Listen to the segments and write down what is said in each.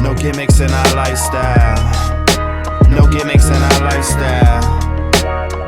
No gimmicks in our lifestyle. No gimmicks in our lifestyle.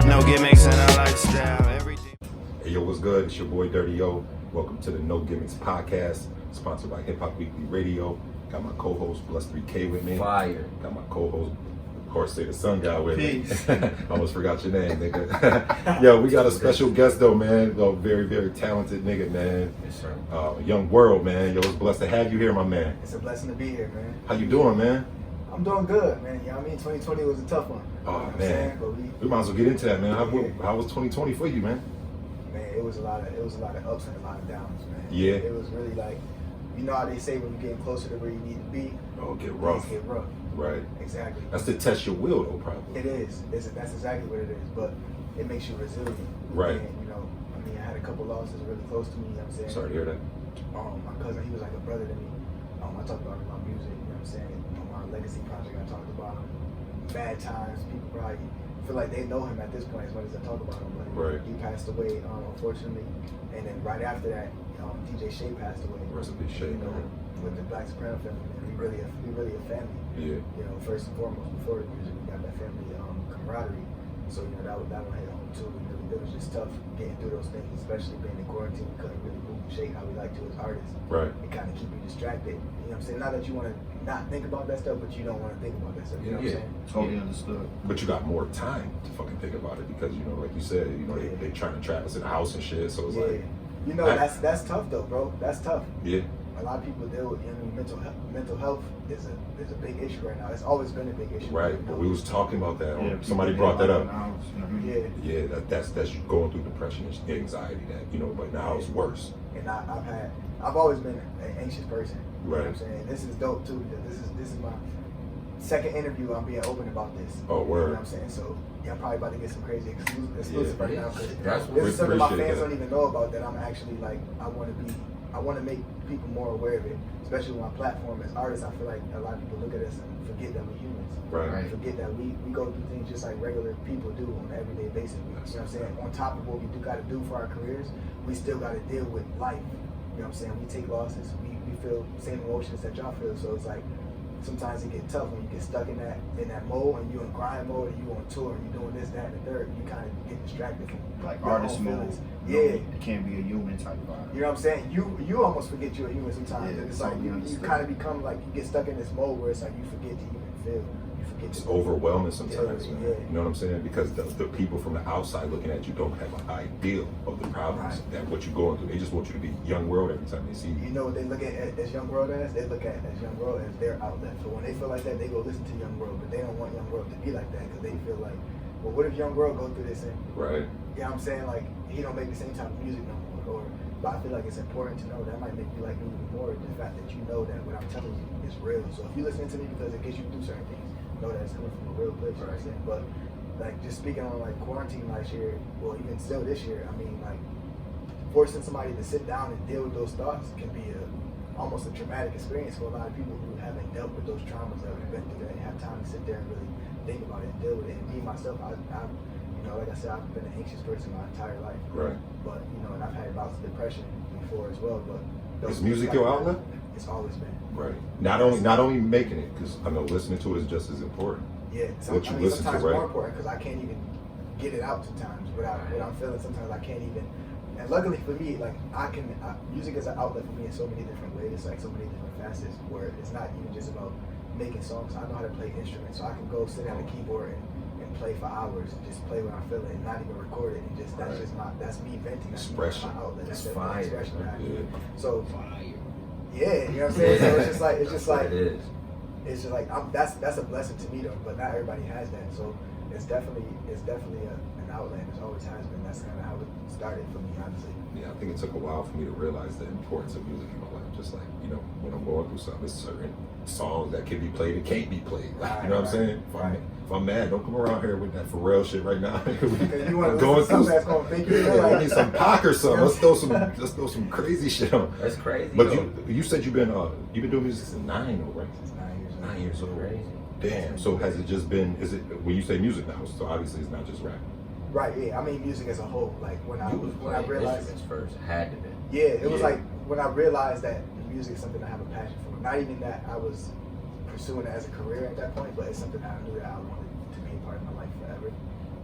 No gimmicks in our lifestyle. Everything. Hey yo, what's good? It's your boy Dirty Yo. Welcome to the No Gimmicks Podcast, sponsored by Hip Hop Weekly Radio. Got my co-host Plus 3K with me. Fire. Got my co-host, of course, Say the Sun Guy with Peace. me. Almost forgot your name, nigga. Yo, we got a special guest though, man. A very, very talented nigga, man. Yes, sir. Young world, man. Yo, it's blessed to have you here, my man. It's a blessing to be here, man. How you doing, man? I'm doing good, man. You know what I mean? 2020 was a tough one. Oh, You know what I'm man. saying? But We might as well get into that, man. Yeah. How was 2020 for you, man? man, it was a lot of ups and a lot of downs, man. Yeah. It was really like, you know how they say when you get closer to where you need to be, Oh, get rough. things get rough. Right. Exactly. That's to test your will, though, probably. It is. That's exactly what it is. But it makes you resilient. Right. And, you know, I mean, I had a couple losses really close to me. You know what I'm saying? Sorry to hear that. My cousin, he was like a brother to me. I talked about it in my music. You know what I'm saying? On my legacy project, I talked about him. Bad times. People probably feel like they know him at this point as much as I talk about him. But Right. he passed away, unfortunately. And then right after that, DJ Shea passed away. Rest in peace, Shea, You know, man. with the Black Soprano Family. Man. We really a family. Yeah. You know, first and foremost, before the music, we got that family camaraderie. So you know that one hit home too. It was just tough getting through those things, especially being in quarantine. We couldn't really move and shake how we like to as artists. Right. It kind of keep you distracted. You know what I'm saying? Not that you want to not think about that stuff, but you don't want to think about that stuff. You know what I'm saying? Totally understood. But you got more time to fucking think about it because, you know, like you said, you know, they trying to trap us in the house and shit. So it's Yeah. like, You know, that's tough though, bro. That's tough. yeah, A lot of people deal with, you know, mental health is a big issue right now. It's always been a big issue. right. You know? But we was talking about that. Yeah, Somebody people brought that up. now, you know what I mean? Yeah. Yeah, that's you going through depression and anxiety that, you know, but now it's worse. And I've always been an anxious person. You know what I'm Right. saying? This is dope too. Because this is my second interview. I'm being open about this. Oh, You know word. what I'm saying? So yeah, I'm probably about to get some crazy exclusive Yeah. right now. Cause That's this is something my appreciate fans that. don't even know about. That I'm actually like I want to make people more aware of it. Especially with my platform as artists, I feel like a lot of people look at us and forget that we're humans. Right. And forget that we go through things just like regular people do on an everyday basis. You know what I'm saying? On top of what we got to do for our careers, we still got to deal with life. You know what I'm saying? We take losses. We feel the same emotions that y'all feel. So it's like sometimes it gets tough when you get stuck in that mode and you in grind mode and you on tour and you doing this, that, and the third. You kind of get distracted from Like your artist own mode. feelings. You know, Yeah. it can't be a human type vibe. You know what I'm saying? You almost forget you're a human sometimes. Yeah, And it's like totally you understood. kind of become like you get stuck in this mode where it's like you forget to even feel. You forget It's to overwhelming sometimes, Yeah, man. yeah. You know what I'm saying? Because the people from the outside looking at you don't have an idea of the problems Right. that what you're going through. They just want you to be young world every time they see You you. know what they look at as Young World as? They look at as Young World as their outlet. So when they feel like that, they go listen to Young World, but they don't want Young World to be like that because they feel like, well, what if Young World go through this and, Right. you know what I'm saying? Like, he don't make the same type of music no more. But I feel like it's important to know that might make you like me even more, the fact that you know that what I'm telling you is real. So if you listen to me because it gets you through certain things, know that it's coming from a real place, you know what I'm saying? But like just speaking on like quarantine last year, well even still this year, I mean like forcing somebody to sit down and deal with those thoughts can be almost a traumatic experience for a lot of people who haven't dealt with those traumas that we've been through, that they have time to sit there and really think about it and deal with it. And me myself, I you know, like I said, I've been an anxious person my entire life. Right. But you know, and I've had bouts of depression before as well. But Is music your outlet? It's always been. Right. Not only making it, because I know listening to it is just as important. Yeah. What you listen to, sometimes right? more important because I can't even get it out sometimes without what I'm feeling. Sometimes I can't even. And luckily for me, like music is an outlet for me in so many different ways, like so many different facets. Where it's not even just about making songs. I know how to play instruments, so I can go sit at a keyboard and play for hours and just play when I feel it and not even record it and just that's me venting. That's Expression. my outlet. That's It's my fire. expression that I do. Yeah. So Fire. yeah, you know what I'm saying. So it's just like It is. it's just like that's a blessing to me though. But not everybody has that. So it's definitely an outlet. It always has been. That's kind of how it started for me, honestly. Yeah, I think it took a while for me to realize the importance of music in my life. Just like, you know, when I'm going through something, there's certain songs that can be played and can't be played. Like, you know what I'm saying? If I'm mad, don't come around here with that Pharrell shit right now. You want I'm to going through that's gonna make you feel I like need some Pac or something. Let's throw some crazy shit on. That's crazy. But though. you said you've been doing music since 9 though, right? It's 9 years old. 9 years old. Crazy. Damn. So has it just been? Is it when you say music now? So obviously it's not just rap. Right, yeah. I mean music as a whole. Like when I You was playing realized instruments first. Had to be. yeah, it was Yeah. like when I realized that music is something I have a passion for. Not even that I was pursuing it as a career at that point, but it's something that I knew that I wanted to be a part of my life forever.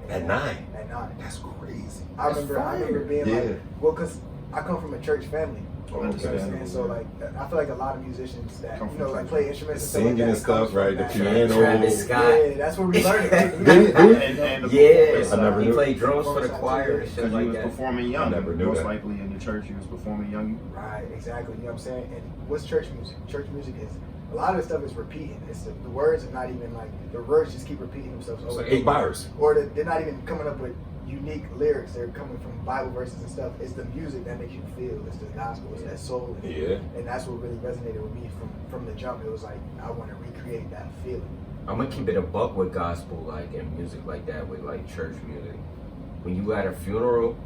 At 9? At 9. That's crazy. I remember being like, well, because I come from a church family. Oh, And so like I feel like a lot of musicians that like play instruments and singing and stuff, right? The piano. Travis Scott. Yeah, that's where we learned it. Yeah, I never he knew. played drums for the choir and shit Because like you was that. performing young. I never knew Most that. likely in the church, you was performing young. Right, exactly. You know what I'm saying? And what's church music? Church music is a lot of the stuff is repeating. It's the words are not even like the words just keep repeating themselves. It's over like 8 bars. Or they're not even coming up with unique lyrics. They're coming from Bible verses and stuff. It's the music that makes you feel. It's the gospel. It's that soul. Yeah. And that's what really resonated with me from the jump. It was like I want to recreate that feeling. I'm gonna keep it a buck with gospel, like, and music like that, with like church music. When you at a funeral,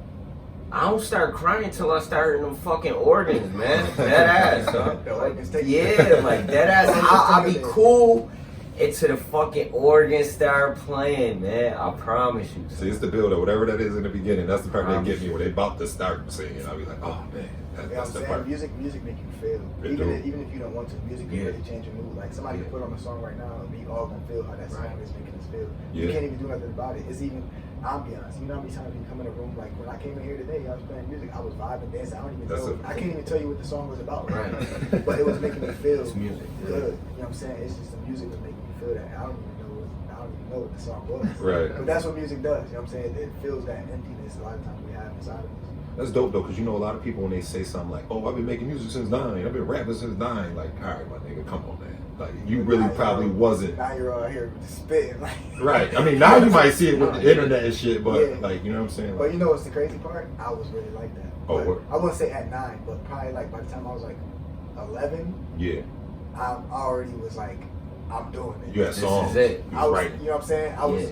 I don't start crying until I start in them fucking organs, man. Dead ass, huh? The organs take Yeah, like dead ass. I'll be cool until the fucking organs start playing, man. I promise you. See, it's the build up, whatever that is in the beginning. That's the part that get me when they about to start singing. I'll be like, oh man, You know what that's I'm the saying? part. Music make you feel. It Even if you don't want to, music can really change your mood. Like somebody can put on a song right now and we all gonna feel how that song is making us feel. You Yeah. can't even do nothing about it. It's even ambiance. You know how many times you come in a room, like when I came in here today, I was playing music, I was vibing, dancing. I don't even know. I can't even tell you what the song was about. Right. But it was making me feel It's music. good. You know what I'm saying? It's just the music that making me feel that. I don't even know what the song was. Right. But that's what music does. You know what I'm saying? It fills that emptiness a lot of times we have inside of us. That's dope though, because you know a lot of people when they say something like, "Oh, I've been making music since 9. I've been rapping since 9." Like, all right, my nigga, come on, man. Like, you really probably wasn't. Now you're all here spitting. Like. Right. I mean, now you might see it with the internet and shit, but like, you know what I'm saying? But Like, you know what's the crazy part? I was really like that. Oh, But what? I wouldn't say at 9, but probably like by the time I was like 11, yeah, I already was like, I'm doing it. you had This songs. is it. You I was was, writing. you know what I'm saying? I was Yeah.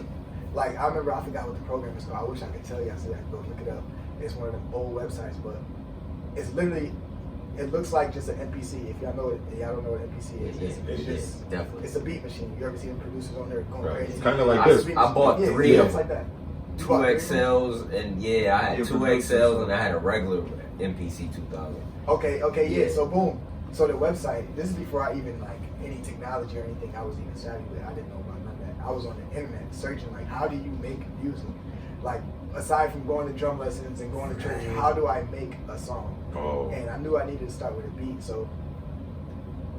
like, I remember, I forgot what the program is called. I wish I could tell you. I said I could go look it up. It's one of them old websites, but it's literally, it looks like just an MPC. If y'all know it, y'all don't know what MPC is. It's just, definitely. it's a beat machine. You ever see them producers on there going Right. crazy? It's kinda like I- this. I bought 3 yeah, of it's like that. You 2 bought 3? XLs, and yeah, I had Yeah, 2 producers. XLs and I had a regular MPC 2000. Okay, yeah. Yeah. So boom. So the website. This is before I even like any technology or anything I was even savvy with. I didn't know about none of that. I was on the internet searching like, how do you make music? Like aside from going to drum lessons and going to church, how do I make a song? Oh. And I knew I needed to start with a beat. So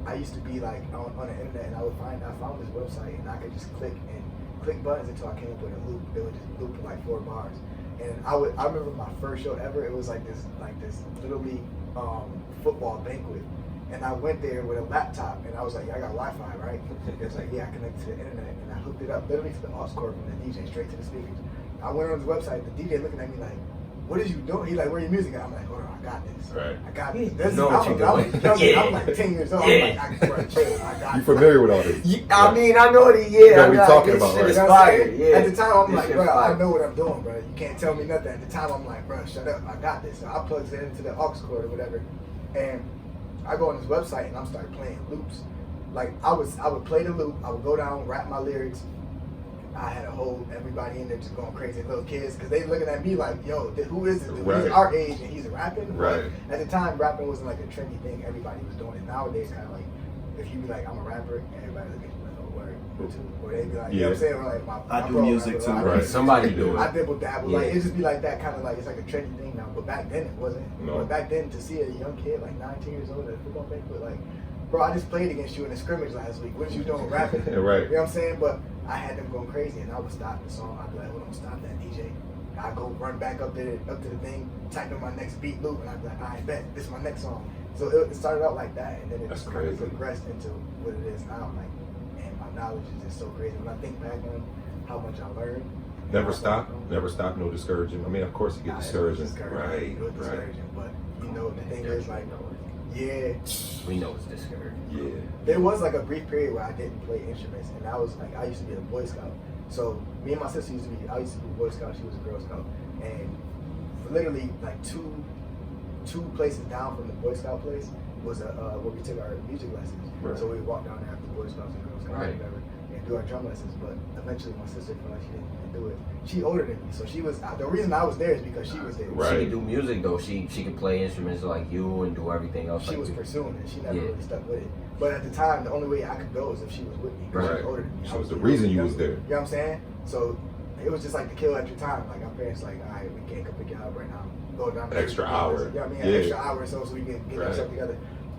I used to be like on the internet, and I found this website, and I could just click buttons until I came up with a loop. It would just loop for like 4 bars. And I remember my first show ever. It was like this little league football banquet, and I went there with a laptop, and I was like, I got Wi-Fi, right? It was like, yeah, I connected to the internet, and I hooked it up literally to the aux cord from the DJ straight to the speakers. I went on his website. The DJ looking at me like, "What is you doing?" He's like, "Where your music at?" I'm like, "Hold on, I got this. Right. I got this." know what you're doing. I'm like 10 years old. I'm like, bro, chill. I got You this. familiar with all this? I mean, I know that, You know yeah. what we talking about, This right? shit is You know what I'm fire, saying? yeah. At the time, I'm This like, shit bro, fire. I know what I'm doing, bro. You can't tell me nothing. At the time, I'm like, bro, shut up. I got this. So I plugged it into the aux cord or whatever, and I go on his website and I'm start playing loops. Like I would play the loop. I would go down, rap my lyrics. I had a whole everybody in there just going crazy, little kids, because they looking at me like, yo, who is this dude? Right. He's our age and he's rapping. Right. At the time, rapping wasn't like a trendy thing. Everybody was doing it. Nowadays, kind of like, if you be like, I'm a rapper, everybody look at you like, oh, word, you too. Or they be like, you know what I'm saying? Or like, I my do bro music rapper, too. I Right. Somebody do it. I dibble dabble. Yeah. Like, it just be like that, kind of like, it's like a trendy thing now. But back then, it wasn't. No. But back then, to see a young kid, like 19 years old at a football banquet, like, bro, I just played against you in a scrimmage last week. What you doing rapping? Right. You know what I'm saying? But I had them going crazy, and I would stop the song. I'd be like, hold on, stop that, DJ. I'd go run back up to the thing, type in my next beat loop, and I'd be like, I bet, this is my next song. So it started out like that, and then it That's just kind of crazy. progressed into what it is now. I'm like, man, my knowledge is just so crazy. When I think back on how much I learned. Never stop, no discouraging. I mean, of course you get discouraging. Right, It was right. discouraging, but you know, the thing is, like, yeah, We know it's discouraging. Yeah. there was like a brief period where I didn't play instruments, and I was like, I used to be a Boy Scout. So me and my sister I used to be a Boy Scout, she was a Girl Scout, and literally like two places down from the Boy Scout place was where we took our music lessons. Right. So we walked down there after Boy Scouts and Girl Scouts Right. or whatever. and do our drum lessons. But eventually, my sister felt like she didn't do it. She older than me, so she was. The reason I was there is because she was there. Right. She could do music though. She could play instruments like you and do everything else. She like was you. pursuing it. She never really stuck with it. But at the time, the only way I could go is if she was with me. Because she was older than me. So it was the reason you was there. You know what I'm saying? So it was just like to kill extra time. Like our parents like, all right, we can't come pick you up right now. Go down there. Extra hour. You know what I mean? Yeah. An extra hour or so we can get ourselves together.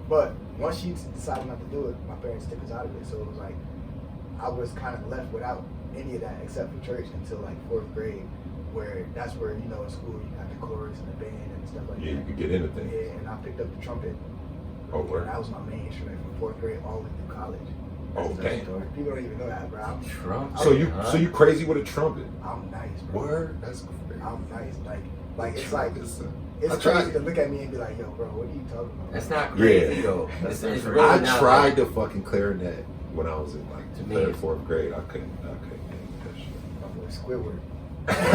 But once she decided not to do it, my parents took us out of it. So it was like I was kind of left without any of that except for church until like 4th grade, where that's where, you know, in school you got the chorus and the band and stuff like that. Yeah, you could get into things. Yeah, and I picked up the trumpet. Oh, word. And that was my main instrument from 4th grade all the way through college. Oh, That's the damn. story. People don't even know that, bro. Trump. So you crazy with a trumpet? I'm nice, bro. Word? That's crazy. I'm nice. Like it's like Trumpets, it's I tried- crazy to look at me and be like, yo, bro, what are you talking about? That's not crazy Yeah. though. That's It's not really I not tried like- the fucking clarinet when I was in like To me, 3rd, 4th grade. I couldn't get that shit. My boy Squidward.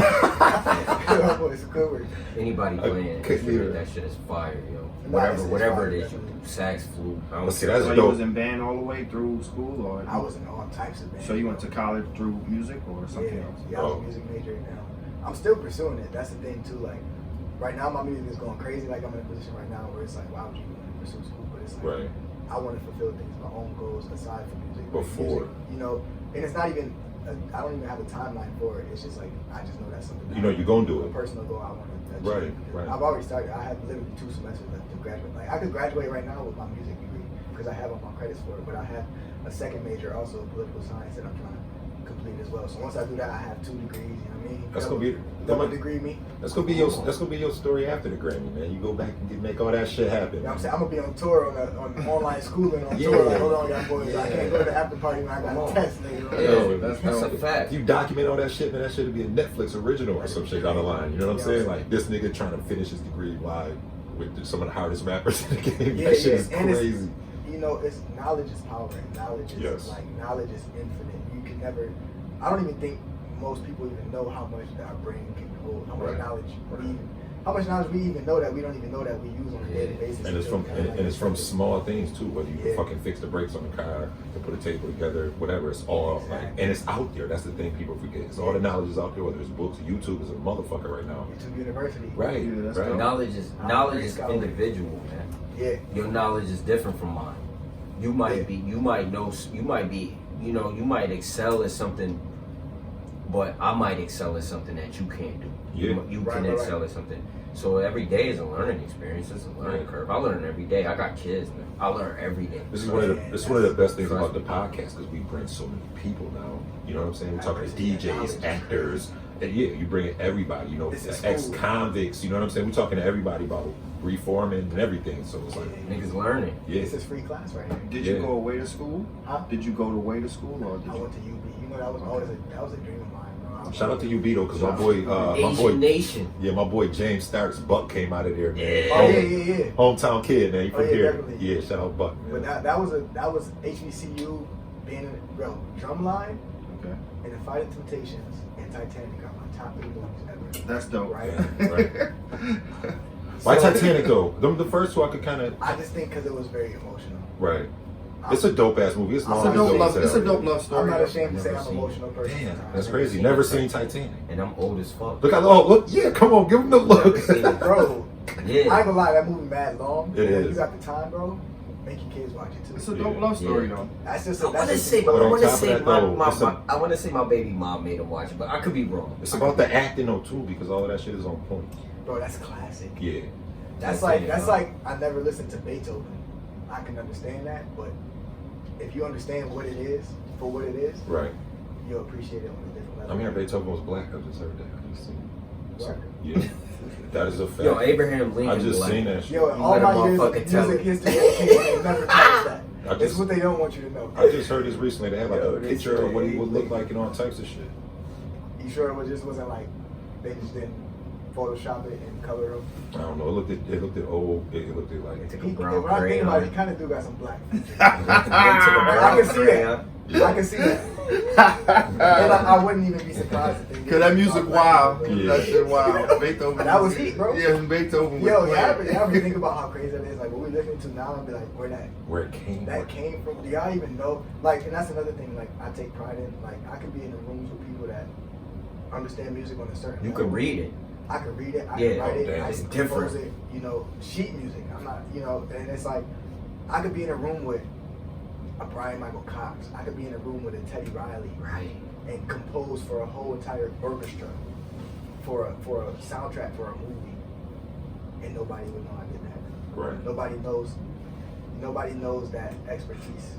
My boy Squidward. Anybody I playing an couldn't instrument, either. that shit is fire, yo. Nah, it's Whatever fire, it is, you definitely. do, sax, flute. I don't Let's see, care. that's So dope. you was in band all the way through school, or I was in all types of bands. So you went to college through music or something Yeah, else? yeah, I was Oh. a music major now. I'm still pursuing it. That's the thing too. Like right now, my music is going crazy. Like I'm in a position right now where it's like, why would you want to pursue school? But it's like Right. I want to fulfill things, my own goals aside from music. Like, Before. music, you know, and it's not even. I don't even have a timeline for it. It's just like I just know that's something. You know you're gonna do a it. personal goal I want to achieve. Right, right. I've already started. I have literally 2 semesters left to graduate. Like I could graduate right now with my music degree because I have all my credits for it. But I have a second major, also political science, that I'm trying to complete as well. So once I do that, I have 2 degrees. You know what I mean? That's gonna be double degree me. That's gonna be your story after the Grammy, man. You go back and make all that shit happen. You know what I'm saying? I'm gonna be on tour on online schooling on Yeah. tour. Like, hold on, y'all boys. I Yeah. can't go to the after party when I got a test. Nigga. Yeah, Yo, that's dope. a fact. If you document all that shit, man, that shit would be a Netflix original or some shit down the line. You know what I'm saying? Like this nigga trying to finish his degree live with some of the hardest rappers in the game. Yeah, That shit yeah. is And it's- crazy. You know, it's knowledge is power, and knowledge is Yes. like knowledge is infinite. You can never. I don't even think most people even know how much our brain can hold. How much Right. knowledge Right. how much knowledge we even know that we don't even know that we use on a daily basis. And it's from until and it's from small things too. Whether you Yeah. can fucking fix the brakes on the car, to put a table together, whatever. It's all like, Exactly. and it's out there. That's the thing people forget. It's all the knowledge is out there. Whether it's books, YouTube is a motherfucker right now. YouTube University. Right, Yeah, that's right. dope. Knowledge is Scholar. individual, man. Yeah. Your knowledge is different from mine. You might be, you might know, you might be, you know, you might excel at something, but I might excel at something that you can't do. Yeah. You Right, can right, excel right. at something. So every day is a learning experience. It's a learning Right. curve. I learn every day. I got kids, man. I learn every day. This is one of the best things about the podcast because we bring so many people now. You know what I'm saying? We're talking DJs, actors, and yeah, you bring in everybody. You know, This is ex-convicts. You know what I'm saying? We're talking to everybody about reforming and everything. So it's like, Niggas learning. yeah, This is free class right here. Did Yeah. you go away to school? Huh? Did you go away to school, or did I you? went to UB. You know that was always a dream of mine, bro. shout out to you, Beto, because my Asian boy, Nation. yeah, my boy James Starks Buck came out of there, man. Yeah. Oh yeah. Hometown kid, man. You from Oh, yeah, here? definitely. Yeah, shout out Buck, man. But that was HBCU being in bro Drumline Okay, and the Fighting Temptations and Titanic are my top 3 movies ever. that's dope. Right. Yeah, right. Why So- Titanic though? Them the first two I could kind of I just think because it was very emotional. right. It's a dope ass movie. It's It's long. a as dope dope love- as It's a hell. dope love story. I'm not ashamed to say Never I'm an seen emotional person. Damn, sometimes. that's crazy. seen Never it. seen Titanic. And I'm old as fuck. Look at look, yeah, come on, give him the look. Never seen it. Bro, I ain't Yeah. gonna lie, that movie mad long. It When is. you got the time, bro, make your kids watch it too. It's a dope love story, Yeah. though. That's just I want to just- say, But I on want to top of say that, though, it's I want to say my baby mom made him watch it, but I could be wrong. It's about the acting though too, because all of that shit is on point. Bro, that's classic. Yeah, That's Titanic, like I never listened to Beethoven. I can understand that, but if you understand what it is for what it is, right. you'll appreciate it on a different level. I mean, Beethoven was black. I just heard that. I just seen. Word. Yeah, that is a fact. Yo, Abraham Lincoln. I just black. seen that shit. Yo, in You all let my a years of motherfucker tell music it. history education, they never touched that. I It's just, what they don't want you to know. I just heard this recently. They have like Yo, a they picture of what he say- would look like and all types of shit. You sure it just wasn't like they just didn't Photoshop it and color them? I don't know. It looked at old. It looked at They like. took He, a brown when I think crayon. about it, he kind of do got some black. They took a I brown can see crayon. I can see that. And I wouldn't even be surprised if they did. Cause that music wild. Yeah. That shit wild. Beethoven. That was heat, bro. Yeah, Beethoven. Yo, was y'all playing. ever think about how crazy that is? Like, what we listening to now and be like, Where it came that came from? Do y'all even know? Like, and that's another thing, like, I take pride in. Like, I could be in the rooms with people that understand music on a certain You level. can read it. I can read it, I Yeah, can write it, damn, I it's can different. compose it, you know, sheet music. I'm not, you know, and it's like, I could be in a room with a Brian Michael Cox. I could be in a room with a Teddy Riley Right. and compose for a whole entire orchestra, for a soundtrack for a movie, and nobody would know I did that. Right. Nobody knows that expertise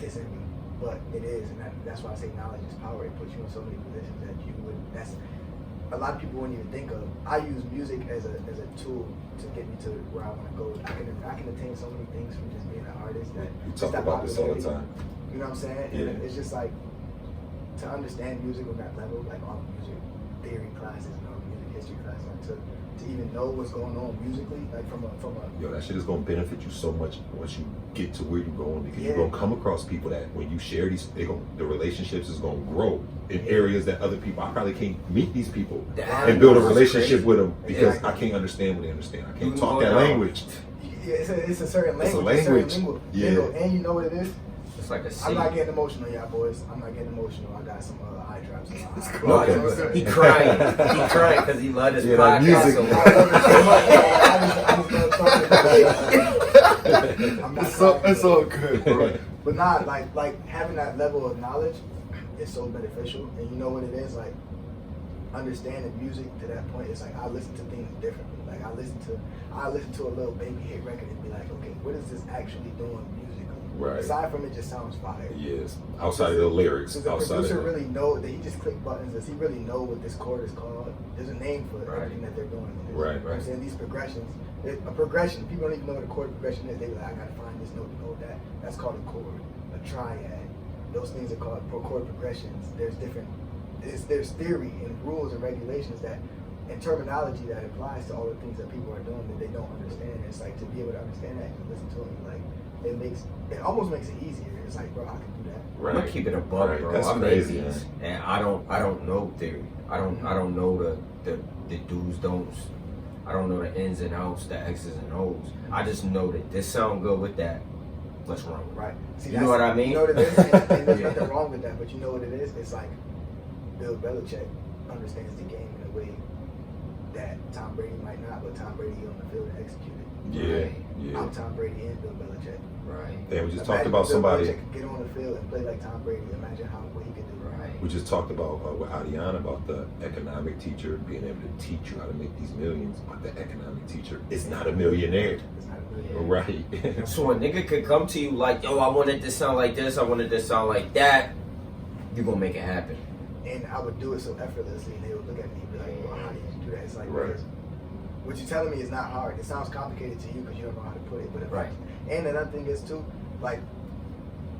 is in me, but it is, and that's why I say knowledge is power. It puts you in so many positions that you would. That's a lot of people wouldn't even think of. I use music as a tool to get me to where I want to go. I can attain so many things from just being an artist. That We just talk that about this all the popularity. time. You know what I'm saying? Yeah. And it's just like to understand music on that level, like all the music theory classes and all the music history classes, like to even know what's going on musically, like from a Yo, that shit is gonna benefit you so much once you get to where you're going, because Yeah. you're gonna come across people that when you share these, the relationships is gonna grow in areas that other people. I probably can't meet these people Damn, and build a that's relationship crazy. with them because Exactly. I can't understand what they understand. I You can't can talk go that down. language. yeah, it's a certain It's a language, language. lingo, Yeah. and you know what it is. It's like a I'm scene. not getting emotional, y'all boys. I'm not getting emotional. I got some eye drops. In my eye. No, Okay. he crying. He crying because he loved his Yeah, that podcast music. so I much. love it so much. I just love talking about it. I'm not crying, It's all good, bro. But not like having that level of knowledge is so beneficial. And you know what it is, like understanding music to that point. It's like I listen to things differently. Like I listen to a little baby hit record and be like, okay, what is this actually doing musically? Right. Aside from it just sounds fire. Yes, outside of the lyrics, Does the outside of producer the, really know that he just click buttons? Does he really know what this chord is called? There's a name for Right. everything that they're doing. Right, You know what I'm right. saying? These progressions, a progression, people don't even know what a chord progression is. They be like, I gotta find this note to know that. That's called a chord, a triad. Those things are called chord progressions. There's theory and rules and regulations that, and terminology that applies to all the things that people are doing that they don't understand. It's like to be able to understand that and listen to it, like it almost makes it easier. It's like, bro, I can do that. I'm gonna keep it above, Right, bro. that's I make crazy, these, and I don't know theory. I don't know the do's, don'ts. I don't know the ins and outs, the X's and O's. I just know that this sound good with that. Let's run with it. Right. See, You know what I mean? You know what it is? And there's Yeah. nothing wrong with that, but you know what it is? It's like Bill Belichick understands the game in a way that Tom Brady might not, but Tom Brady on the field and execute it. yeah, I'm yeah. Tom Brady and Bill Belichick. Right. And we just Imagine talked about Bill somebody. Belichick could get on the field and play like Tom Brady. Imagine what he could do. Right. We just talked about with Adiana about the economic teacher being able to teach you how to make these millions, but the economic teacher is not a millionaire. It's not a millionaire. Right. So a nigga could come to you like, yo, I wanted this sound like this, I wanted this sound like that. You gonna make it happen. And I would do it so effortlessly, and they would look at me and be like, well, how did you do that? It's like, Right. because what you're telling me is not hard. It sounds complicated to you because you don't know how to put it. But Right. And another thing is, too, like,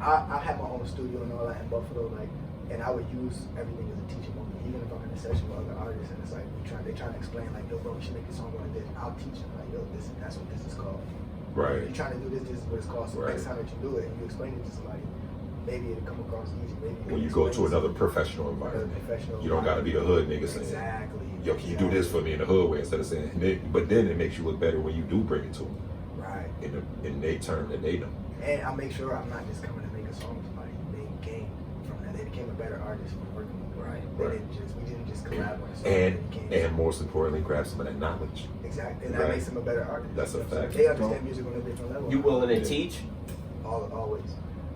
I have my own studio and all that in Buffalo, like, and I would use everything as a teaching moment, even if I'm in a session with other artists, and it's like, they're trying to explain, like, yo, bro, we should make this song like this. I'll teach them, like, yo, that's what this is called. Right. You're trying to do this is what it's called. So Right. next time that you do it and you explain it to somebody, maybe it'll come across easy. Maybe When you go to another professional environment, you don't got to be the hood nigga saying, Exactly. yo, can you do this for me in the hood way, instead of saying, but then it makes you look better when you do bring it to them Right. in their term that they know. And I make sure I'm not just coming to make a song with somebody. They gained from that. They became a better artist from working with me. Right. We didn't just collab on a song. And They became- most importantly, grab some of that knowledge. exactly. And Right. that makes them a better artist. That's a fact. They understand music on a different level. You willing to Yeah. teach? Always.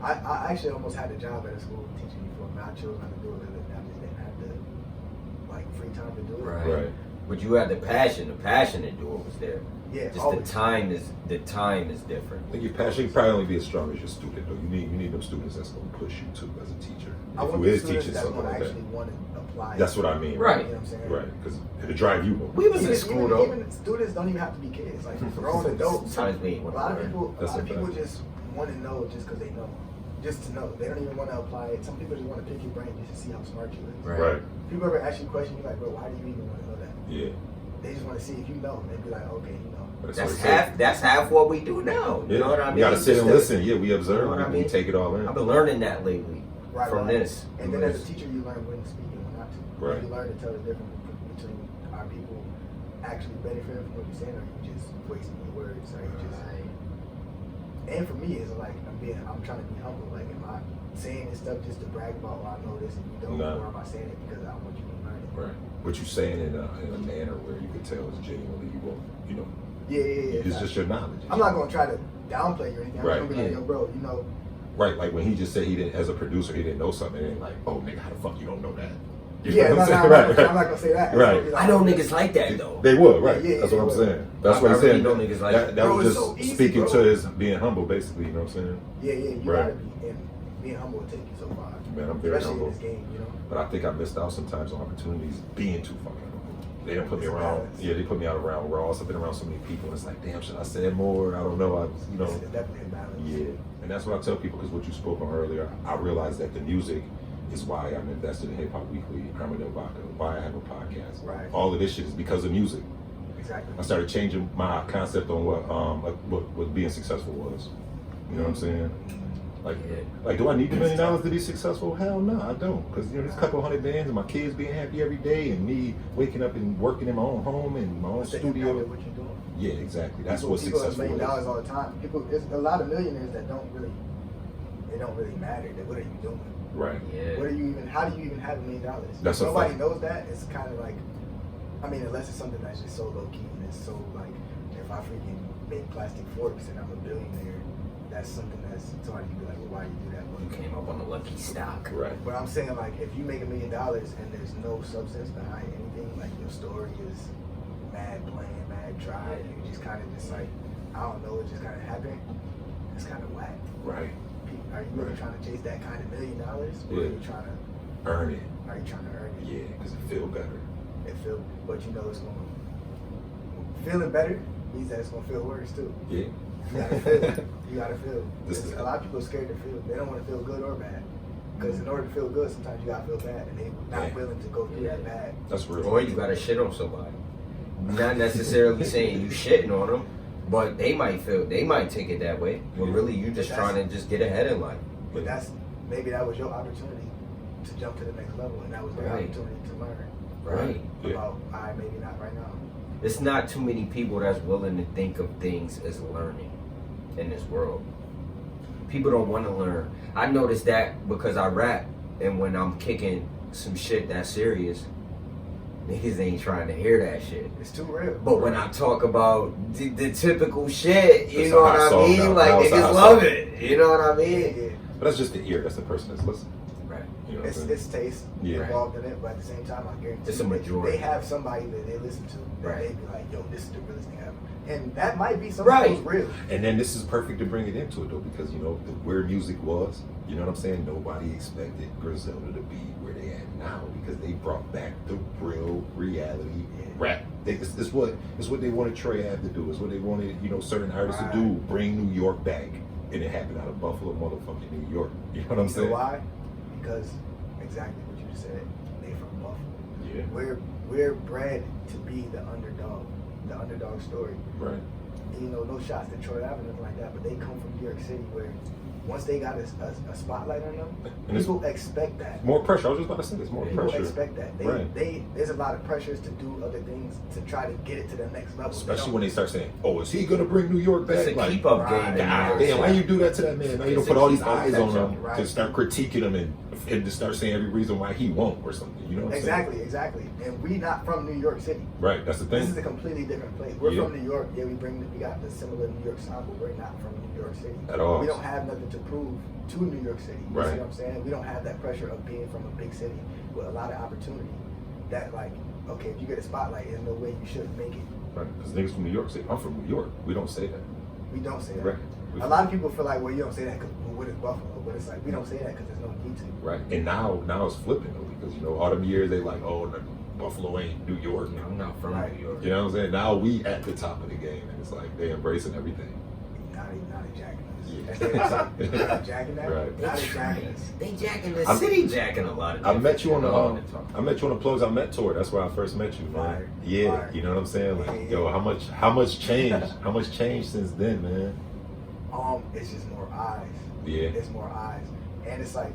I actually almost had a job at a school teaching before, but I chose not to do it because I just didn't have the free time to do it. Right. But you had the passion to do it was there. Yeah. Just always. the time is different. I think your passion probably only be as strong as your student, though. You need them students that's gonna push you too as a teacher. I If want you the is students teaching that something want to like actually that, want to apply. that's what I mean. Right. You know what I'm saying? Right, because it'll drive you more. We was in school though. Even students don't even have to be kids. Like grown adults. Sometimes we A lot of people, That's a fact. just want to know just because they know, just to know. They don't even want to apply it. Some people just want to pick your brain just to see how smart you is. Right. People ever ask you a question, you're like, bro, why do you even want to know that? Yeah. They just want to see if you know. They'd be like, okay, you know. But That's half what we do now. You know what I mean? You gotta sit Just and to- listen. Yeah, we observe. You know what I we mean? take it all in. I've been learning that lately. from this. And then as a teacher, you learn when to speak and when not to. Right. You learn to tell the difference between are people actually benefiting from what you're saying, or you just wasting your words, or you just. And for me, it's like I'm trying to be humble. Like, am I saying this stuff just to brag about? Well, I know this and you don't, or am I saying it because I want you to learn it? Right. But you saying it in a manner where you can tell it's genuinely you won't, you know. Yeah. It's just your knowledge. I'm not gonna try to downplay you or anything. I'm Right. gonna be like, yo, bro, you know. Right, like when he just said he didn't, as a producer, he didn't know something. It ain't like, oh nigga, how the fuck you don't know that? You Yeah, know what I'm I'm saying? not gonna say that. Right. Like, I know niggas like that though. They would, right? Yeah, That's what I'm yeah. saying. That's I what he really said. know niggas like that Bro, was it's just so easy, speaking bro. to his being humble, basically. You know what I'm saying? Yeah, you Right. gotta be, and being humble will take you so far. Man, I'm very Especially humble. in this game, you know. But I think I missed out sometimes on opportunities being too fucking humble. They don't put me It's around. balance. Yeah, they put me out around Raws. I've been around so many people, and it's like, damn, should I say more? I don't know. It's definitely a balance. Yeah, and that's what I tell people, because what you spoke on earlier, I realized that the music is why I'm invested in Hip Hop Weekly, Armadillo Vodka, why I have a podcast. Right. All of this shit is because of music. Exactly. I started changing my concept on what being successful was. You know what I'm saying? Like, do I need $1 million to be successful? Hell no, I don't. Because there's a couple hundred bands and my kids being happy every day, and me waking up and working in my own home and my own What's the impact studio. of what you're doing? Yeah, exactly. That's people, what people have successful $1 million is. all the time. There's a lot of millionaires that don't really matter. That what are you doing? Right. Yeah. How do you even have $1 million? That's if a nobody fact. knows that, it's kind of like, I mean, unless it's something that's just so low key and it's so like, if I freaking make plastic forks and I'm a billionaire, that's something that's somebody can be like, well, why do you do that? You came up on the lucky stock. Right. But I'm saying, like, if you make $1 million and there's no substance behind anything, like your story is mad plain, mad dry, and you just kind of just like, I don't know, it just kind of happened. It's kind of whack. Right. Are you really trying to chase that kind of $1 million, or are you trying to Earn it. Are you trying to earn it? Yeah, because it feel better. It feel, but you know it's going. Feeling better means that it's gonna feel worse too. Yeah. You gotta feel. You gotta feel. This is- A lot of people are scared to feel. They don't want to feel good or bad. Because in order to feel good, sometimes you gotta feel bad, and they're not Yeah. willing to go through that bad. That's real. Or you gotta shit on somebody. Not necessarily saying you shitting on them, but they might take it that way. But really, you just trying to just get ahead in life. But maybe that was your opportunity to jump to the next level, and that was their Right. opportunity to learn Right. Yeah. about maybe not right now. It's not too many people that's willing to think of things as learning in this world. People don't want to learn. I noticed that because I rap, and when I'm kicking some shit that's serious, niggas ain't trying to hear that shit. It's too real. But when I talk about the typical shit, you It's know a what hot I song mean? now. Like, Now it's a niggas hot love song. it. You know what I Yeah, mean? yeah. But that's just the ear. That's the person that's listening. Right. You know what I'm It's saying? taste Yeah. involved in it, but at the same time, I guarantee It's a you majority. they have somebody that they listen to that Right. they be like, yo, this is the realest thing ever. And that might be something Right. that's real. And then this is perfect to bring it into it though, because you know where music was. You know what I'm saying? Nobody expected Griselda to be where they at now because they brought back the real reality rap. It's what they wanted Trey Ave to do. It's what they wanted certain artists to do. Bring New York back, and it happened out of Buffalo, motherfucking New York. You know what I'm You know saying? why? Because exactly what you just said. They from Buffalo. Yeah. We're bred to be the underdog story. Right. And, no shots to Troy Ave or nothing like that, but they come from New York City where once they got a spotlight on them, And it's people expect that. more pressure. I was just about to say, it's more People pressure. expect that. Right. There's a lot of pressures to do other things to try to get it to the next level. Especially when they start saying, "Oh, is he gonna bring New York back?" It's a keep up game. in God New York damn, why City. you do that to that man? Now you don't It's put a all these keep up eyes on him right. to start critiquing him and to start saying every reason why he won't or something. You know what I'm saying? Exactly. And we not from New York City. Right, that's the This is a thing. completely different place. We're Yeah. from New York. Yeah, we got the similar New York sound, but we're not from New York City. At all. We don't have nothing to prove to New York City. You Right. see what I'm saying? We don't have that pressure of being from a big city with a lot of opportunity. That okay, if you get a spotlight, there's no way you shouldn't make it. Right, because niggas from New York say, "I'm from New York." We don't say that. We don't say that. Right. A lot of people feel like, well, you don't say that because what is Buffalo? But it's like we don't say that because there's no need to. Right, and now it's flipping though because all them years they like, "Oh, no, Buffalo ain't New York." I'm not from Right. New York. You know what I'm saying? Now we at the top of the game, and it's like they embracing everything. Not jacking us. Yeah. That's what they say. Not jacking that. Right. Not jacking us. They jacking the I'm- city, jacking a lot of I met you on different the shit. I met you on the Plugs I Met tour. That's where I first met you, man. Fire. Yeah, Fire. you know what I'm saying? Like, Yeah. yo, how much changed? How much changed since then, man? It's just more eyes. Yeah. It's more eyes, and it's like,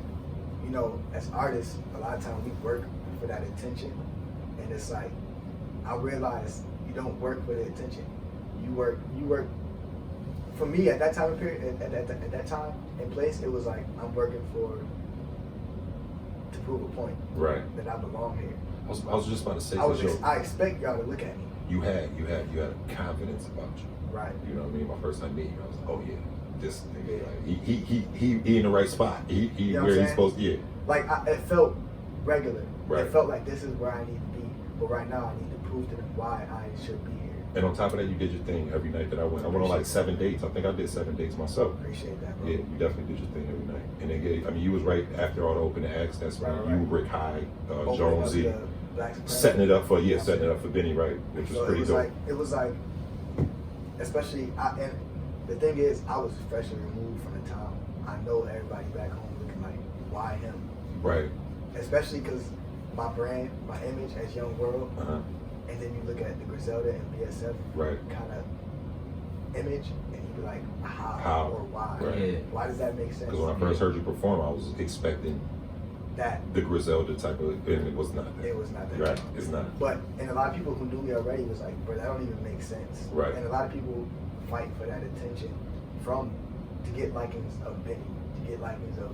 you know, as artists, a lot of times we work for that attention, and it's like, I realized you don't work for the attention. You work. For me, at that time period, at that time and place, it was like I'm working to prove a point, Right. that I belong here. I was just about to say, I expect y'all to look at me. you had a confidence about you. Right. You know what I mean? My first time meeting you, I was like, oh yeah, this nigga, Yeah. like, he in the right spot. He You know what where I'm he's saying? supposed to. Yeah. Like it felt regular. Right. It felt like this is where I need to be. But right now, I need to prove to them why I should be here. And on top of that, you did your thing every night that I went. I went on like 7 dates. I think I did 7 dates myself. Appreciate that, bro. Yeah, you definitely did your thing every night. And then you was right after all the open acts. That's when Right. you, Rick High, Opening up Jonesy, the Black Soprano setting it up for Family. setting it up for Benny, right? Which was So pretty dope. it was like, especially, and the thing is, I was freshly removed from the town. I know everybody back home looking like, why him? Right. Especially because my brand, my image as Young World, Uh-huh. and then you look at the Griselda and BSF Right. kind of image, and you be like, How? or why? Right. Yeah. Why does that make sense? Because when I first heard you perform, I was expecting That the Griselda type of, and it was not that. it was not that. Right. It's not. But and a lot of people who knew me already was like, bro, that don't even make sense. Right. And a lot of people fight for that attention to get likings of Benny, to get likings of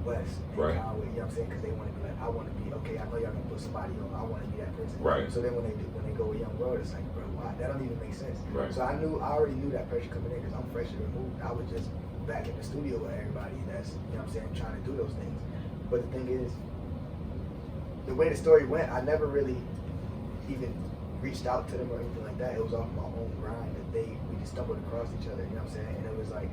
Wes and Right. Conway. You know what I'm saying? Because they want to be like, I want to be okay. I know y'all gonna put somebody on. I want to be that person. Right. So then when they go with Young World, it's like, bro, why? That don't even make sense. Right. So I already knew that pressure coming in because I'm freshly removed. I was just back in the studio with everybody that's, you know what I'm saying, trying to do those things. But the thing is, the way the story went, I never really even reached out to them or anything like that. It was off my own grind that we just stumbled across each other, you know what I'm saying? And it was like,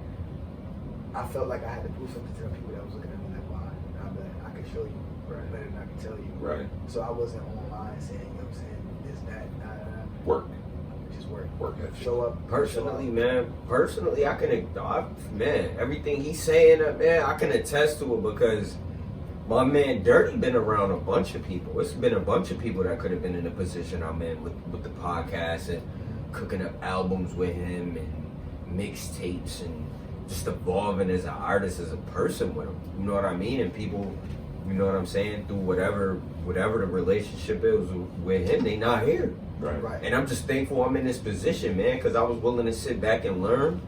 I felt like I had to prove something to the people that was looking at me like, why? And I'm like, I can show you better than I can tell you. Right. So I wasn't online saying, you know what I'm saying, this, that, nah. Work. Just work. Work ethic. Show up. Personally, man, everything he's saying, man, I can attest to it because my man Dirty been around a bunch of people. It's been a bunch of people that could have been in the position I'm in with the podcast and cooking up albums with him and mixtapes and just evolving as an artist, as a person with him. You know what I mean? And people, you know what I'm saying, through whatever the relationship is with him, they not here. Right. Right. And I'm just thankful I'm in this position, man, because I was willing to sit back and learn.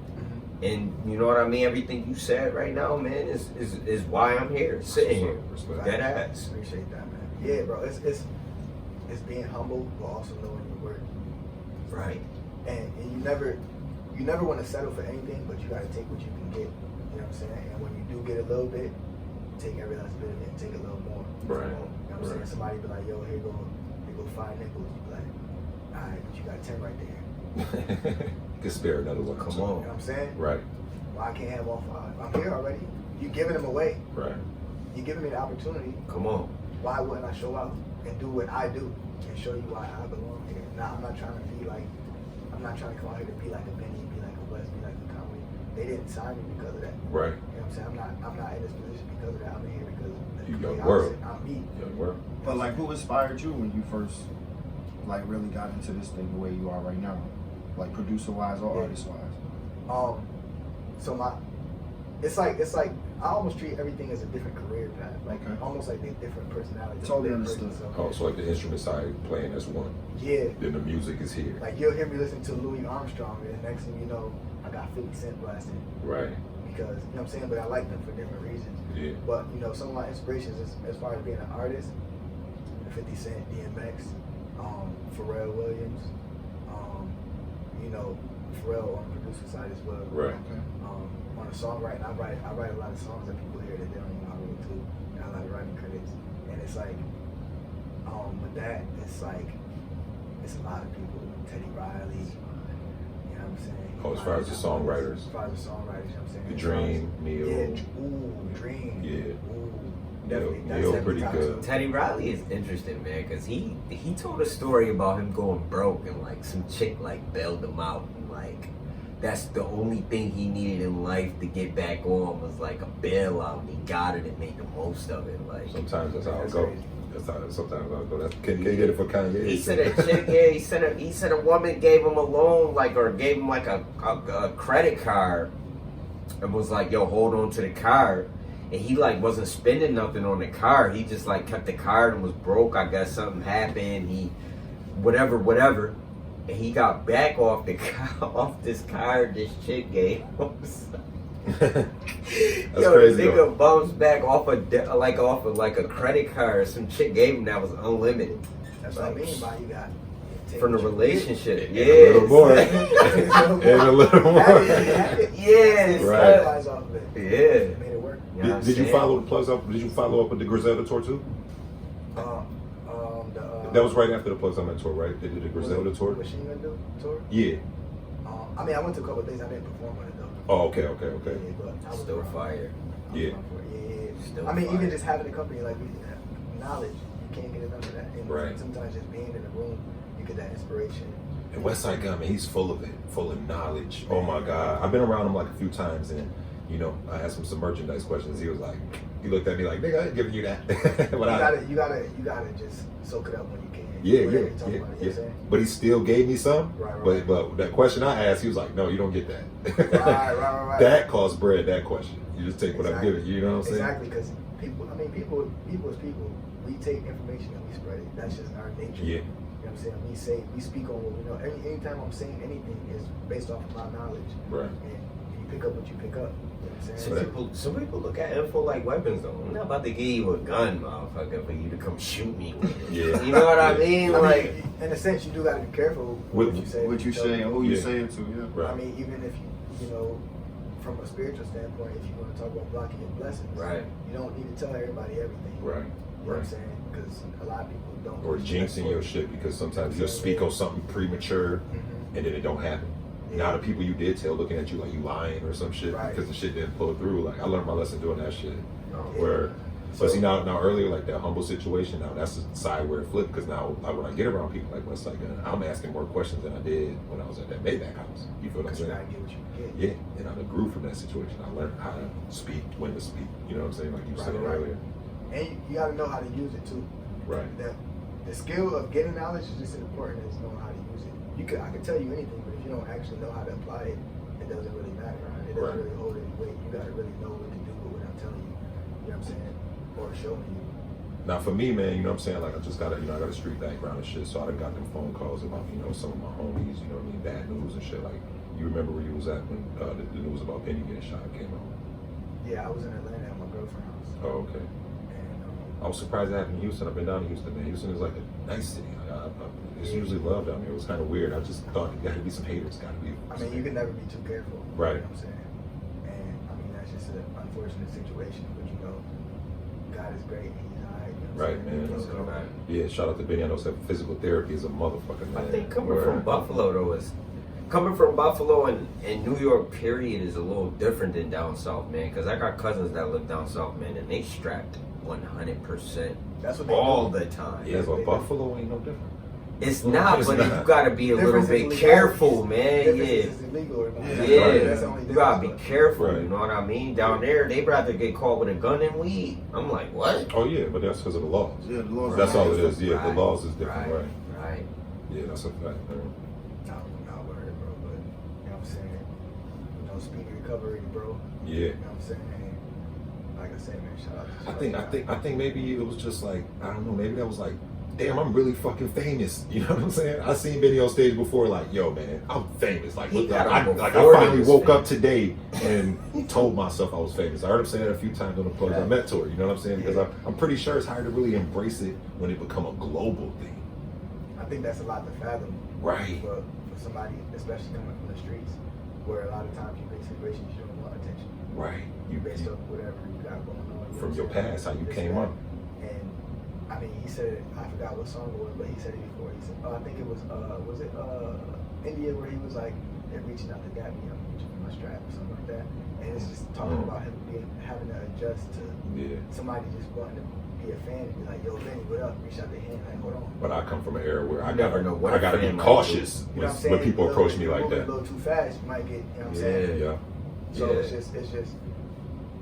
And you know what I mean? Everything you said right now, man, is why I'm here, sitting here. Respect. Dead ass. Appreciate that, man. Yeah, bro. It's being humble, but also knowing your worth. Right. And you never want to settle for anything, but you got to take what you can get. You know what I'm saying? And when you do get a little bit, take every last bit of it and take a little more. Right. You know what I'm saying? Somebody be like, yo, here go 5 nickels. You be like, all right, but you got 10 right there. You can spare another one. Come You know on. what I'm saying? Right. Well, I can't have all 5. I'm here already. You're giving them away. Right. You're giving me the opportunity. Come on. Why wouldn't I show out and do what I do and show you why I belong here? Now, I'm not trying to come out here to be like a Benny, be like a Wes, be like a Conway. They didn't sign me because of that. Right. You know what I'm saying? I'm not in this position because of that. I'm in here because of You the Young way World. I'm me. Young World. But like, who inspired you when you first like really got into this thing the way you are right now, like producer wise or Yeah. artist wise? So it's like I almost treat everything as a different career path, like Okay. almost like they're different personalities. Totally different understood. persons. Oh, so like the instrument side playing as one. Yeah. Then the music is here. Like you'll hear me listen to Louis Armstrong, and next thing you know, I got 50 Cent blasting Right. because you know what I'm saying. But I like them for different reasons. Yeah. But you know, some of my inspirations as far as being an artist, 50 Cent, DMX, Pharrell Williams, you know, Pharrell on the producer side as well. Right. Okay. On the songwriting, I write a lot of songs that people hear that they don't even know I wrote too. And I like writing credits, and it's like, with that, it's like, it's a lot of people. Teddy Riley, you know what I'm saying? Oh, as far as the songwriters. As far as the songwriters, you know what I'm saying? The Dream, Neil. Yeah, Dream. Yeah. Ooh, Neil- definitely. Neil That's pretty top good. two. Teddy Riley is interesting, man, because he told a story about him going broke and like some chick like bailed him out and like that's the only thing he needed in life to get back on was like a bailout and he got it and made the most of it. Like Sometimes that's how it That's goes. crazy. That's how. Sometimes I go. That's, can you get it for Kanye? he said a chick, yeah, he said a woman gave him a loan like or gave him like a credit card and was like, yo, hold on to the card. and he like wasn't spending nothing on the car. He just like kept the card and was broke. I guess something happened. He whatever. And he got back off the off this card this chick gave him. That's Yo, crazy, the nigga though. bounced back off of like a credit card. Some chick gave him that was unlimited. That's what I mean by you got From the relationship. And a little more. Yes. And a little more. Yes. Right. Capitalize off of it. Yeah. Made it work. You know what I'm Did you saying? Did you follow up with the Griselda tour too? That was right after the Plugs I'm at tour, right? They did the Griselda tour. Machine Gun Do tour? Yeah. I mean, I went to a couple of things. I didn't perform on it though. Oh, okay. Yeah, but I was Still around. fire. Yeah. Yeah. Still I mean, fire. even just having a company like knowledge, you can't get enough of that. And Right. sometimes just being in the room, you get that inspiration. And Westside Gunman, he's full of it, full of knowledge. Oh my God. I've been around him like a few times, and you know, I asked him some merchandise questions. He was like, he looked at me like, nigga, I ain't giving you that. You gotta just soak it up when you can. Yeah, Whatever yeah, you talk about, you know what I'm saying? But he still gave me some. Right. But that question I asked, he was like, no, you don't get that. Right. That costs bread. That question, you just take what I'm giving you. You know what I'm saying? Exactly, because people is people. We take information and we spread it. That's just our nature. Yeah. You know what I'm saying? We speak on what we know. Anytime I'm saying anything is based off of my knowledge. Right. And you pick up what you pick up. You know what I'm saying? Some people look at info like weapons though. I'm not about to give you a gun, motherfucker, for you to come shoot me with it. Yeah. You know what I mean? Like, in a sense, you do gotta be careful What- what you say. What you say and who you Yeah. say it to, yeah. Right. I mean, even if you know, from a spiritual standpoint, if you want to talk about blocking your blessings, right. you don't need to tell everybody everything. Right. You know what I'm saying? Because a lot of people don't. Or jinxing your shit because sometimes you'll speak on something premature Mhm. and then it don't happen. Now the people you did tell looking at you like you lying or some shit Right. because the shit didn't pull through. Like I learned my lesson doing that shit. Yeah. Where, So- but see now earlier like that humble situation. Now that's the side where it flipped because now like, when I get around people like Westside Gun, I'm asking more questions than I did when I was at that Maybach house. You feel what I'm Because you saying? gotta get what you can get. Yeah, and I grew from that situation. I learned how to speak, when to speak. You know what I'm saying? Like you said Right. earlier. And you gotta know how to use it too. Right. The skill of getting knowledge is just as important as knowing how to use it. I can tell you anything, but if you don't actually know how to apply it, it doesn't really matter. It doesn't Right. really hold any weight. You gotta really know what to do with what I'm telling you. You know what I'm saying? Or showing you. Now for me, man, you know what I'm saying? Like I just got I got a street background and shit, so I done got them phone calls about, you know, some of my homies, you know what I mean, bad news and shit. Like, you remember where you was at when the news about Penny getting shot came out? Yeah, I was in Atlanta at my girlfriend's house. Oh, okay. And I was surprised that happened in Houston. I've been down to Houston, man. Houston is like a nice city. It's usually love down there. It was kind of weird. I just thought there got to be some haters. Got to be. I mean, you can never be too careful. Right. You know what I'm saying? And I mean, that's just an unfortunate situation, but you know, God is great. He's alright. You know what Right, I'm saying? man. So, Yeah, shout out to Benny. I know physical therapy is a motherfucker, man. I think coming Where- from Buffalo though is coming from Buffalo and New York period is a little different than down south, man. Because I got cousins that live down south, man, and they strapped 100% That's what they all do. the time. Yeah, but Buffalo ain't no different. It's not, It's but not. you gotta be a little Difference is bit legality. careful, man. Difference Yeah. is it's illegal or not. Yeah. Yeah, Right. That's the only you gotta be difference. careful. Right. You know what I mean? Down there, they rather get caught with a gun than weed. I'm like, what? Oh yeah, but that's because of the laws. Yeah, the laws. That's are all it is. Yeah, Right, the laws is different, right? Right. Yeah, that's a fact, man. Not word, bro. But you know what I'm saying? You know, speedy recovery, bro. Yeah. You know what I'm saying? Like I said, man, shout out to I think maybe it was just like, I don't know, maybe that was like, damn, I'm really fucking famous. You know what I'm saying? I seen Benny on stage before, like, yo, man, I'm famous. Like, He look, got I him finally before woke he was up today and told myself I was famous. I heard him say that a few times on the Plugs I Met tour. You know what I'm saying? Because I'm pretty sure it's hard to really embrace it when it become a global thing. I think that's a lot to fathom. Right. For somebody, especially coming from the streets, where a lot of times you make situations you don't want attention. Right. You Based off whatever you got going on. You from know your what I'm saying? past, how you This came and up. that. And I mean, he said it, I forgot what song it was, but he said it before. He said, I think it was it India, where he was like, they're reaching out to get me, I'm reaching for my strap or something like that. And it's just talking about him having to adjust to somebody just wanting to be a fan and be like, yo, Benny, what up? Reach out their hand, like, hold on. But I come from an era where I never gotta know what I a gotta be fan might cautious You know what I'm saying? when people approach me like If you're that. moving a little too fast, you might get, you know what I'm saying? Yeah. So Yeah. it's just,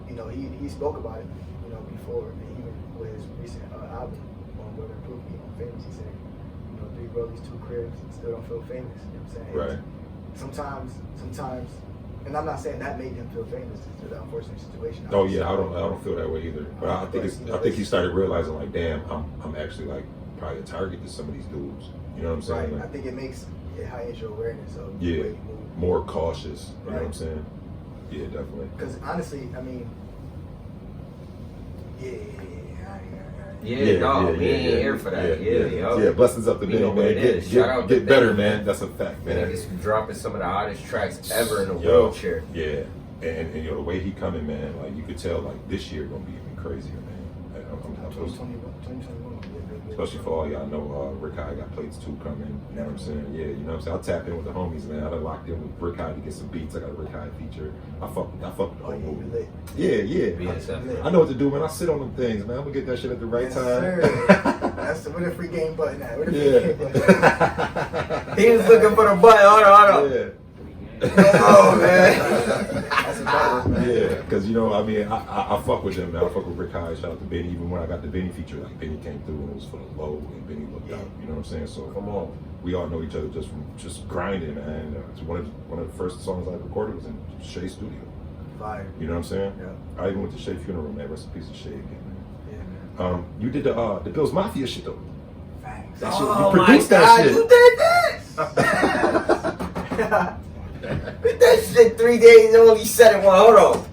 you know, he spoke about it, you know, before, and even with his recent album on Whether Proof Me on Famous, he said, you know, 3 brothers, 2 cribs, still don't feel famous. You know what I'm saying? Right. Sometimes, And I'm not saying that made him feel famous to the unfortunate situation. Oh yeah, I don't feel that way either. But I think he started realizing like, damn, I'm actually like probably a target to some of these dudes. You know what I'm saying? Right. Like, I think it heightens your awareness of the yeah, way you move. more cautious. You know what I'm Right. saying? Yeah, definitely. Because honestly, I mean, No, we ain't here for that. Yeah, blessings up to We know Benny, what man. it is. Shout out to Get better, Benny, man. That's a fact, man. Niggas dropping some of the hottest tracks ever in a Yo, wheelchair. Yeah, and you know the way he coming, man. Like you could tell, like this year gonna be even crazier, man. I'm 2021 will be a big year. especially for all y'all know, Rick High got plates 2 coming. You know what I'm saying? Yeah, you know what I'm saying? I'll tap in with the homies, man. I done locked in with Rick High to get some beats. I got a Rick High feature. I fuck with the Oh, whole yeah, you movie. lit. Yeah. BSF. I know what to do, man. I sit on them things, man. I'm gonna get that shit at the right Yes, time. sir. That's where the free game button at. Where the free game button at? He was looking for the button. Hold on. Yeah. Oh, man. That's a button, man. Yeah, because you know, I mean, I fuck with them, man. I fuck with Rick High. Shout out to Benny. Even when I got the Benny feature, like Benny came through and it was for the low, and Benny looked out. You know what I'm saying? So Come on. we all know each other just from grinding, man. It's one of the first songs I recorded was in Shay's studio. Fire. You know what I'm saying? Yeah. I even went to Shay funeral, man. Rest in peace of Shay again, Yeah, man. man. You did the Bill's Mafia shit though. Facts. That shit, Oh, you produced my that God, shit. you did this? That shit 3 days only said it one. Hold on.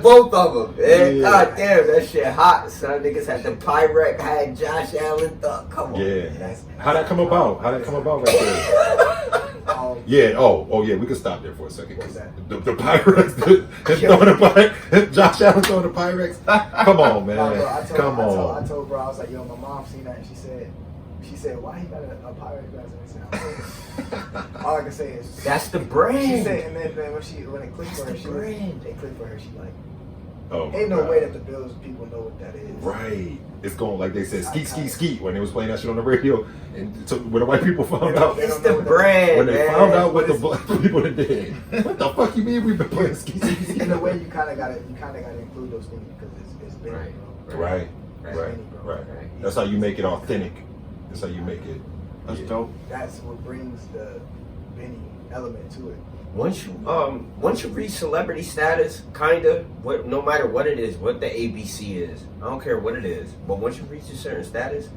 Both of them, man. Yeah. God damn, that shit hot, son. Niggas had the Pyrex, had Josh Allen. Come on. Yeah. How'd that come about? How'd that come about right there? Yeah. Oh, yeah. We can stop there for a second. What's that? The Pyrex, throwing the Pyrex, Josh Allen throwing the Pyrex. Come on, man. Bro, I Come told bro, I was like, yo, my mom seen that, and she said, why he got a pirate glass in his house? All I can say is That's the She brand. said, and then when it clicked for her, they clicked for her. She like, Oh, my ain't no God. way that the Bills people know what that is. Right. It's going like they said, skeet when they was playing that shit on the radio, and so when the white people found out, It's the brand, when they man. found out what the black people did, what the fuck you mean we've been playing skeet? In a way, you kind of gotta include those things because it's big, Right. bro. Right. That's Right. Benny, bro. Right. That's how you make it authentic. That's how you make it. That's yeah. dope. That's what brings the Benny element to it. Once you reach celebrity status, kinda, no matter what it is, what the ABC is, I don't care what it is, but once you reach a certain status,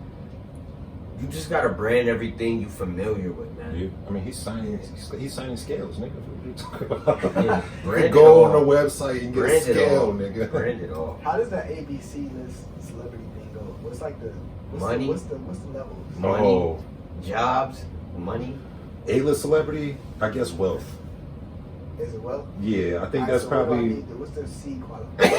you just gotta brand everything you familiar with, man. Yeah. I mean, he's signing scales, nigga. What are you talking about? Yeah, You brand go it on all. the website and get a Brand it scale, all. nigga. Brand it all. How does that ABC list celebrity thing go? What's like the Money. What's the levels? Money. Oh, Jobs, money. A-list celebrity, I guess wealth. Is it well? Yeah, I think Alright, that's so what do I probably. need? What's the C qualification?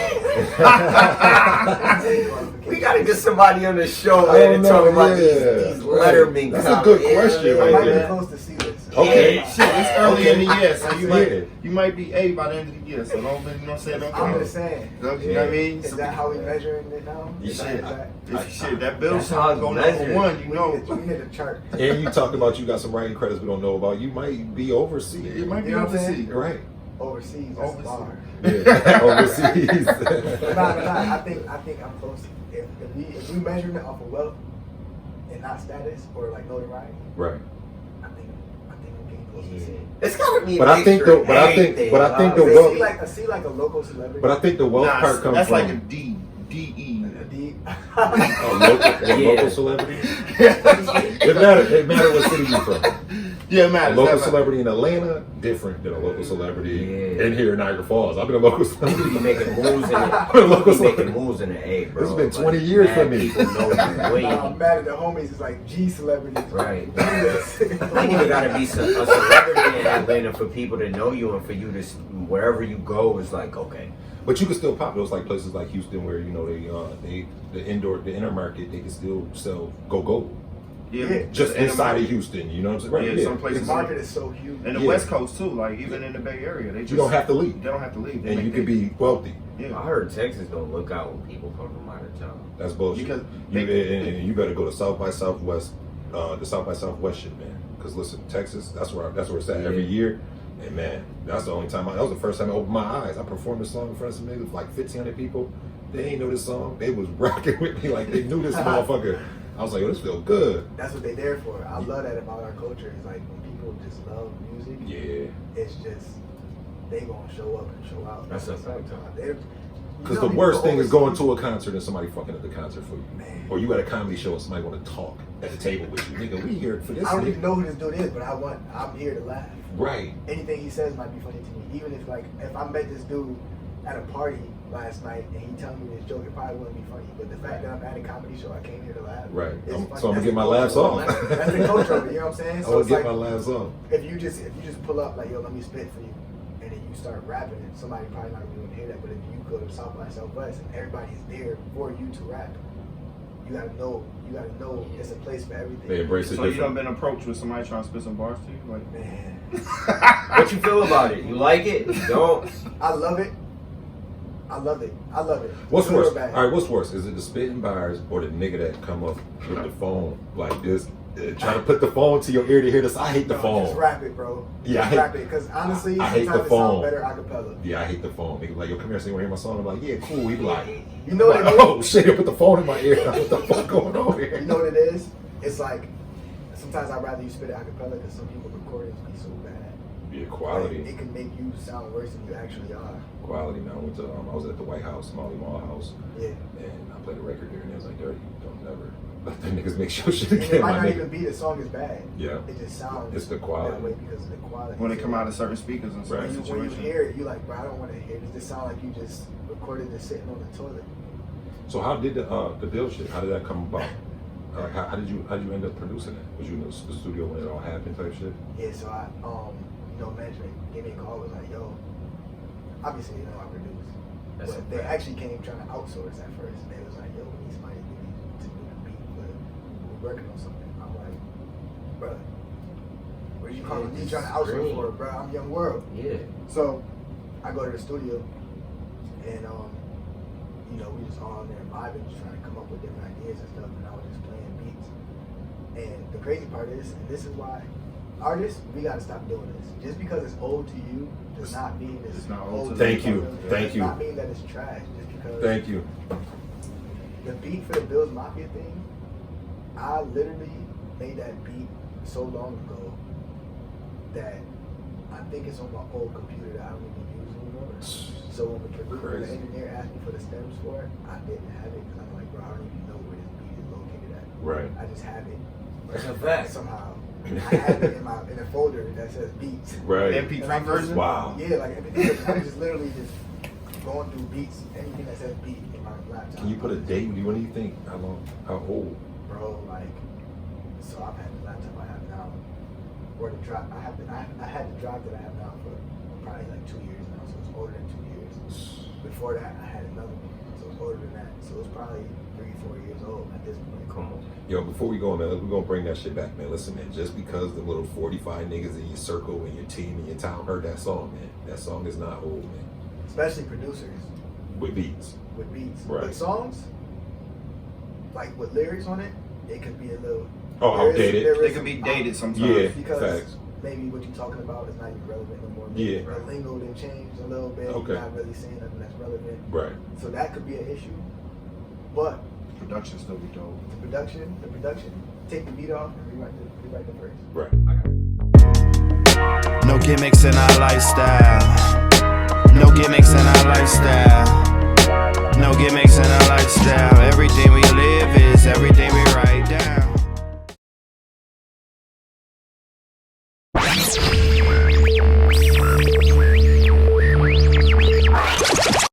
We gotta get somebody on the show, I man, don't and talk know, about yeah. these Letterman. That's a good comments. question It right might be there. close to C list. Okay. Yeah. Shit, it's early in the year, so Yeah. you might be A by the end of the year. So don't, you know what I'm saying? Don't I'm come. just saying. You know what I mean? Is that how we measuring it now? Yeah. Is that- Shit, that bill That's how song go it's number one, you we know. need a chart. And you talked about you got some writing credits we don't know about. You might be overseas. It might be You know what I'm saying? overseas. Right. Overseas, that's a bar. Yeah. Overseas. Nah, I think I'm close. If we measuring it off of wealth and not status or like notoriety, Right. I think I'm getting close to C. It's gotta be. But I think mixture the- but I think- anything, but I think the dog. wealth- I see like a local celebrity. But I think the wealth Nah, part comes that's from like a D, D-E. a local Yeah. celebrity. It matter what city you from. Yeah, A man. local celebrity in Atlanta, different than a local celebrity Yeah. in here in Niagara Falls. I've been a local You celebrity. be making moves in it. Local You be celebrity. making moves in the A, bro. It's been 20 Like, years for mad me. people know you way. I'm mad at the homies. It's like G celebrities. Right. Yes. You even gotta be a celebrity in Atlanta for people to know you and for you to wherever you go is like okay. But you can still pop those like places like Houston where you know the inner market they can still sell go Yeah, just in the inside market. of Houston. You know what I'm saying? Yeah, some places The market is so huge. And the Yeah. West Coast too, like even in the Bay Area, they just You don't have to leave, They don't have to leave. They and make you can their- be wealthy. I Yeah. heard Texas don't look out when people come from out of town. That's bullshit. Because and you better go to South by Southwest, the South by Southwest shit, man. Because listen, Texas, that's where it's at every year. And man, that's the only time. That was the first time I opened my eyes. I performed this song in front of some niggas, like 1,500 people. They ain't know this song. They was rocking with me like they knew this motherfucker. I was like, yo, this feel good. That's what they there for. I love that about our culture. It's like when people just love music. Yeah. It's just they gonna show up and show out. That's a fact. Because the worst thing is going to a concert and somebody fucking at the concert for you. Man. Or you at a comedy show and somebody want to talk at the table with you. Nigga, we here for this. I don't nigga. even know who this dude is, but I'm here to laugh. Right. Anything he says might be funny to me. Even if if I met this dude at a party last night and he telling me this joke, it probably wouldn't be funny. But the fact that I'm at a comedy show, I came here to laugh. Right. It's funny. So I'm That's gonna get my the laughs culture. off. That's the culture of it, you know what I'm saying? I So want it's to get like, my laughs off. if you just pull up like, yo, let me spit for you, and then you start rapping, and somebody probably not really gonna hear that. But if you go to South by Southwest and everybody's there for you to rap, you gotta know it's a place for everything. They embrace it So you different. done been approached with somebody trying to spit some bars to you? Like, Man, What you feel about it? You like it? You don't? I love it. I love it. What's Good or worse? bad. All right, what's worse? Is it the spitting bars or the nigga that come up with the phone like this, trying to put the phone to your ear to hear this? I hate the No, phone. Just rap it, bro. Yeah, Just rap it. Because honestly, I hate sometimes the it phone. sounds better a cappella. Yeah, I hate the phone. Nigga, like, yo, come here, so you want to hear my song? I'm like, yeah, cool. He be like, You know what like, it is? oh shit, he put the phone in my ear. What the fuck going on here? You know what it is? It's like, sometimes I'd rather you spit it a cappella because some people recordings be so bad. Yeah, Like, quality. it can make you sound worse than you actually are. Quality, man. I was at the White House, Molly Mall House, Yeah. and I played a record there, and it was like, dirty. Don't never let the niggas make your shit And it again, might my not nigga. even be the song is bad. Yeah. It just sounds It's the quality. that way because of the quality. when they come out of certain speakers and Right. certain when you situations. hear it, you like, bro, I don't want to hear it. It just sound like you just recorded this sitting on the toilet. So how did the deal shit? How did that come about? Like, how did you end up producing it? Was you in the studio when it all happened type shit? Yeah, so management gave me a call, was like, yo, obviously, I produce. That's But a they fact. actually came trying to outsource at first. And they was like, yo, we need somebody to do the beat, but we're working on something. I'm like, bro, what are you calling me trying to outsource for, bro? I'm Young World. Yeah. So I go to the studio and we just all in there vibing, just trying to come up with different ideas and stuff, and I was just playing beats. And the crazy part is, and this is why artists, we gotta stop doing this. Just because it's old to you does not mean it's not old to Thank you. It Thank does you. not mean that it's trash. Just because Thank you. the beat for the Bills Mafia thing, I literally made that beat so long ago that I think it's on my old computer that I don't even use anymore. So when the producer, the Crazy. engineer asked me for the stems for it, I didn't have it because I'm like, bro, I don't even know where this beat is located at. Right. I just have it That's a fact. somehow. I have it in a folder that says beats. Right. MP3 And I'm just- version? Wow. Yeah, like MP3. I'm just literally just going through beats, anything that says beat in my laptop. Can you put a date? What do you think? How old? Bro, like, so I've had the laptop I have now, or the drive. I had the drive that I have now for probably like 2 years now, so it's older than 2 years. Before that, I had another one, so it's older than that. So it's probably 3-4 years old at this point. Come on. Yo, before we go, man, we're gonna bring that shit back, man. Listen, man, just because the little 45 niggas in your circle and your team and your town heard that song, man, that song is not old, man. Especially producers With beats. with beats. Right. With songs, like with lyrics on it, it could be a little. Oh, there is- outdated. there They is could be some- dated sometimes. Yeah, because facts. maybe what you're talking about is not even relevant no more. Yeah. The lingo done changed a little bit. Okay. You're not really saying nothing that's relevant. Right. So that could be an issue. But Production still be dope. the production, take the beat off and rewrite the verse. Right. No gimmicks in our lifestyle. No gimmicks in our lifestyle.